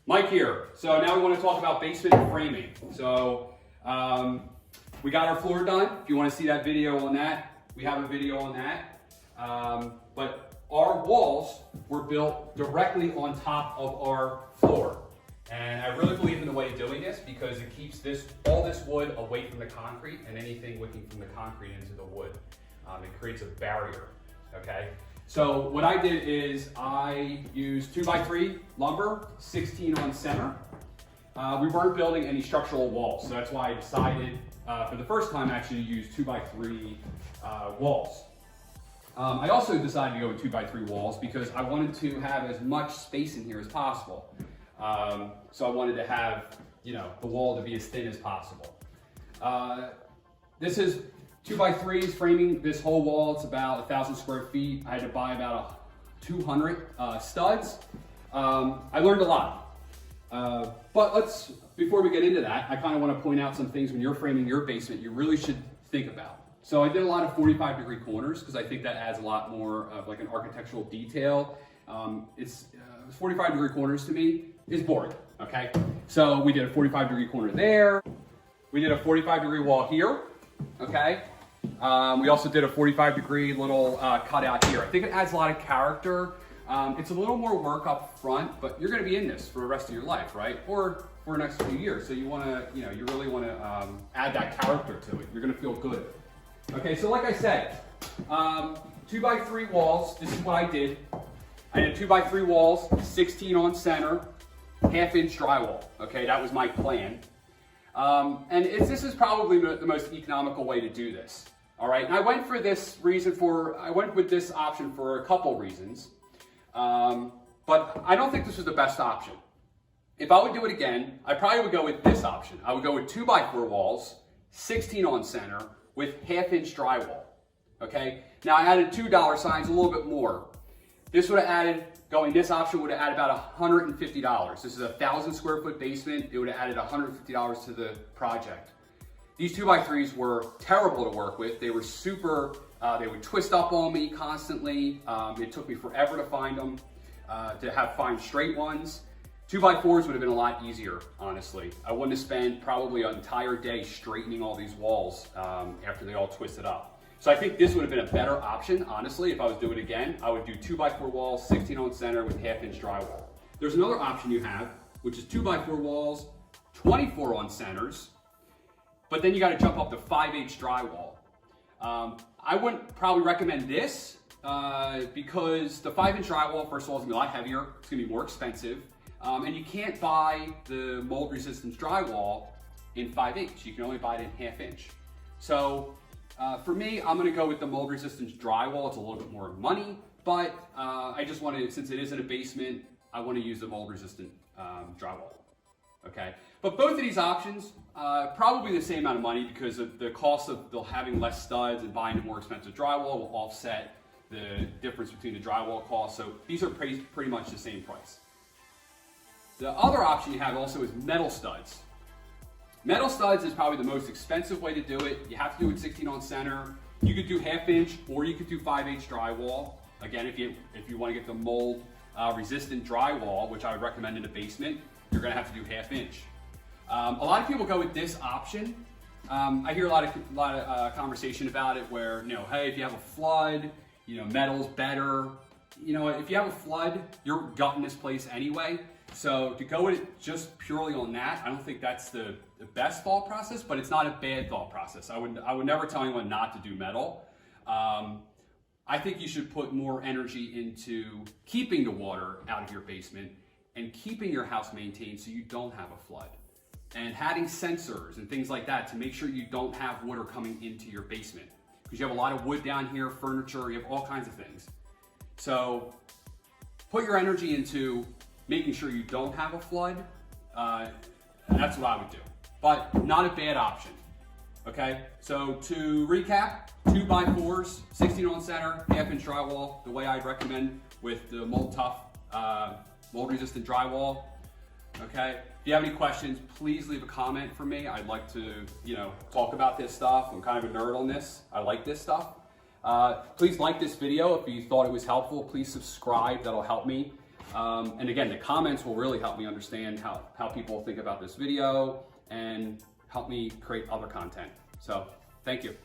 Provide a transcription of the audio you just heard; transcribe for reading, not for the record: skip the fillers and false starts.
Mike here. So now we want to talk about basement framing. So we got our floor done. If you want to see that video on that, we have a video on that. But our walls were built directly on top of our floor. And I really believe in the way of doing this because it keeps all this wood away from the concrete and anything wicking from the concrete into the wood. It creates a barrier, okay? So what I did is I used 2x3 lumber, 16 on center. We weren't building any structural walls, so that's why I decided for the first time actually to use 2x3 walls. I also decided to go with 2x3 walls because I wanted to have as much space in here as possible. So I wanted to have, the wall to be as thin as possible. This is 2x3s framing this whole wall. It's about 1,000 square feet. I had to buy about 200 studs. I learned a lot. But before we get into that, I kind of want to point out some things when you're framing your basement you really should think about. So I did a lot of 45-degree corners because I think that adds a lot more of like an architectural detail. 45-degree corners to me is boring, okay? So we did a 45-degree corner there. We did a 45-degree wall here, okay? We also did a 45-degree little cutout here. I think it adds a lot of character. It's a little more work up front, but you're gonna be in this for the rest of your life, right? Or for the next few years. So you wanna, you really wanna add that character to it. You're gonna feel good. Okay, so like I said, 2x3 walls, this is what I did. I did 2x3 walls, 16 on center, 1/2-inch drywall. Okay, that was my plan. And this is probably the most economical way to do this. All right, and I went with this option for a couple reasons. But I don't think this was the best option. If I would do it again, I probably would go with this option. I would go with 2x4 walls, 16 on center, with 1/2-inch drywall. Okay, now I added $2 signs, a little bit more. This would have added, this option would have added about $150. This is a 1,000 square foot basement. It would have added $150 to the project. These 2x3s were terrible to work with. They were they would twist up on me constantly. It took me forever to find them, to find straight ones. 2x4s would have been a lot easier, honestly. I wouldn't have spent probably an entire day straightening all these walls after they all twisted up. So I think this would have been a better option, honestly. If I was doing it again, I would do 2x4 walls, 16 on center with 1/2-inch drywall. There's another option you have, which is 2x4 walls, 24 on centers, but then you got to jump up to 5/8 drywall. I wouldn't probably recommend this because the 5-inch drywall, first of all, is going to be a lot heavier. It's going to be more expensive. And you can't buy the mold resistance drywall in 5/8. You can only buy it in 1/2-inch. So for me, I'm gonna go with the mold resistance drywall. It's a little bit more money, but I just wanted, since it is in a basement, I wanna use the mold resistant drywall, okay? But both of these options, probably the same amount of money because of the cost of having less studs and buying the more expensive drywall will offset the difference between the drywall cost. So these are pretty much the same price. The other option you have also is metal studs. Metal studs is probably the most expensive way to do it. You have to do it 16 on center. You could do 1/2-inch or you could do 5/8 drywall. Again, if you want to get the mold resistant drywall, which I would recommend in a basement, you're going to have to do 1/2-inch. A lot of people go with this option. I hear a lot of conversation about it where, hey, if you have a flood, metal's better. If you have a flood, you're gutting this place anyway. So to go with it just purely on that, I don't think that's the best thought process, but it's not a bad thought process. I would never tell anyone not to do metal. I think you should put more energy into keeping the water out of your basement and keeping your house maintained so you don't have a flood. And adding sensors and things like that to make sure you don't have water coming into your basement. Because you have a lot of wood down here, furniture, you have all kinds of things. So put your energy into making sure you don't have a flood. That's what I would do, but not a bad option. Okay, so to recap, 2x4s, 16 on center, 1/2-inch drywall, the way I'd recommend with the mold tough, mold resistant drywall. Okay, if you have any questions, please leave a comment for me. I'd like to, talk about this stuff. I'm kind of a nerd on this. I like this stuff. Please like this video if you thought it was helpful. Please subscribe, that'll help me. And again, the comments will really help me understand how people think about this video and help me create other content. So thank you.